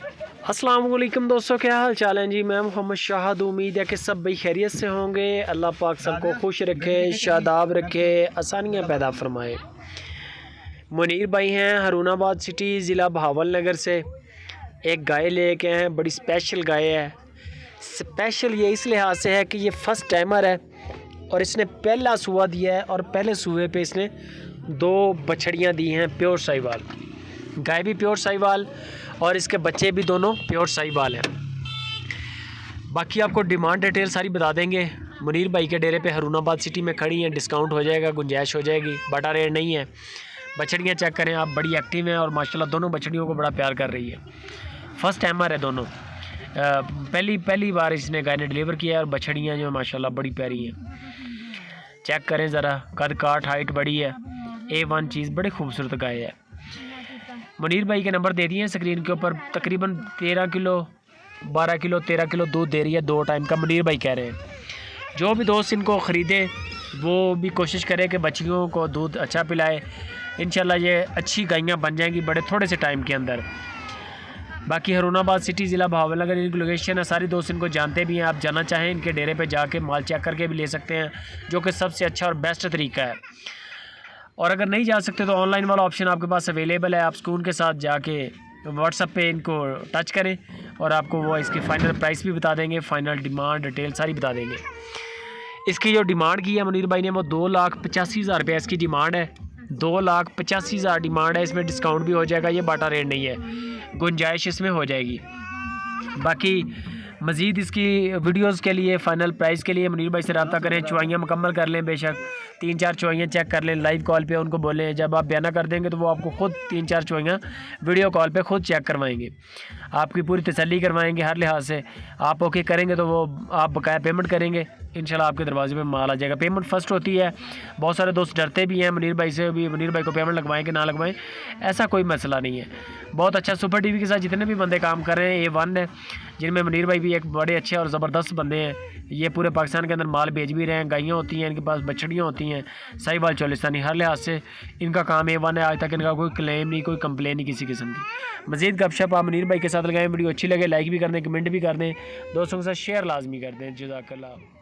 अस्सलाम वालेकुम दोस्तों, क्या हाल चाल है जी। मैं मोहम्मद शाहद, उम्मीद है कि सब भाई खैरियत से होंगे। अल्लाह पाक सबको खुश रखे, शादाब रखे, आसानियाँ पैदा फरमाए। मुनीर भाई हैं हरूनाबाद सिटी ज़िला बहावल नगर से। एक गाय लेके आए हैं, बड़ी स्पेशल गाय है। स्पेशल ये इस लिहाज से है कि ये फर्स्ट टाइमर है और इसने पहला सूआ दिया है और पहले सूए पे इसने 2 बछड़ियाँ दी हैं प्योर साहिवाल। गाय भी प्योर साहिवाल और इसके बच्चे भी दोनों प्योर साहिवाल हैं। बाकी आपको डिमांड डिटेल सारी बता देंगे। मुनीर भाई के डेरे पे हरूनाबाद सिटी में खड़ी हैं, डिस्काउंट हो जाएगा, गुंजाइश हो जाएगी, बड़ा रेट नहीं है। बछड़ियाँ चेक करें आप, बड़ी एक्टिव हैं और माशाल्लाह दोनों बछड़ियों को बड़ा प्यार कर रही है। फर्स्ट टाइमर है दोनों, पहली बार इसने गाय ने डिलीवर किया है और बछड़ियाँ जो माशाल्लाह बड़ी प्यारी हैं। चेक करें ज़रा, कद काठ हाइट बड़ी है, A1 चीज़, बड़ी खूबसूरत गाय है। मुनीर भाई के नंबर दे दिए हैं स्क्रीन के ऊपर। तकरीबन 13 किलो 12 किलो 13 किलो दूध दे रही है 2 टाइम का, मुनीर भाई कह रहे हैं। जो भी दोस्त इनको ख़रीदे वो भी कोशिश करे कि बच्चियों को दूध अच्छा पिलाए। इंशाल्लाह ये अच्छी गायें बन जाएंगी बड़े थोड़े से टाइम के अंदर। बाकी हरूनाबाद सिटी ज़िला बहावल नगर इनकी लोकेशन है। सारी दोस्त इनको जानते भी हैं, आप जाना चाहें इनके डेरे पे जाके माल चेक करके भी ले सकते हैं, जो कि सबसे अच्छा और बेस्ट तरीका है। और अगर नहीं जा सकते तो ऑनलाइन वाला ऑप्शन आपके पास अवेलेबल है। आप स्कून के साथ जाके व्हाट्सएप पे इनको टच करें और आपको वो इसकी फ़ाइनल प्राइस भी बता देंगे, फ़ाइनल डिमांड डिटेल सारी बता देंगे। इसकी जो डिमांड की है मुनीर भाई ने वो 2,85,000 रुपये इसकी डिमांड है। 2,85,000 डिमांड है। इसमें डिस्काउंट भी हो जाएगा, ये बाटा रेट नहीं है, गुंजाइश इसमें हो जाएगी। बाकी मज़ीद इसकी वीडियोस के लिए फ़ाइनल प्राइस के लिए मुनीर भाई से रब्ता करें। चुवाइयाँ मुकम्मल कर लें, बेशक 3-4 चुवाइयाँ चेक कर लें, लाइव कॉल पे उनको बोलें। जब आप बयाना कर देंगे तो वो आपको ख़ुद 3-4 चुवाइयाँ वीडियो कॉल पे ख़ुद चेक करवाएंगे, आपकी पूरी तसल्ली करवाएंगे हर लिहाज से। आप ओके करेंगे तो वो आप बकाया पेमेंट करेंगे, इंशाल्लाह आपके दरवाजे पे माल आ जाएगा। पेमेंट फ़र्स्ट होती है। बहुत सारे दोस्त डरते भी हैं मुनीर भाई से, भी मुनीर भाई को पेमेंट लगवाएं कि ना लगवाएं, ऐसा कोई मसला नहीं है। बहुत अच्छा सुपर टीवी के साथ जितने भी बंदे काम कर रहे हैं A1 है, जिनमें मुनीर भाई भी एक बड़े अच्छे और ज़बरदस्त बंदे हैं। ये पूरे पाकिस्तान के अंदर माल भेज भी रहे हैं। गायें होती हैं इनके पास, बछड़ियाँ होती हैं, साहिवाल चोलिस्तानी, हर लिहाज से इनका काम A1 है। आज तक इनका कोई क्लेम नहीं, कोई कंप्लेन नहीं किसी किस्म की। मज़ीद गपशप आप मुनीर भाई के साथ लगाएं। वीडियो अच्छी लगे लाइक भी कर दें, कमेंट भी कर दें, दोस्तों के साथ शेयर लाजमी कर दें। जज़ाकल्लाह।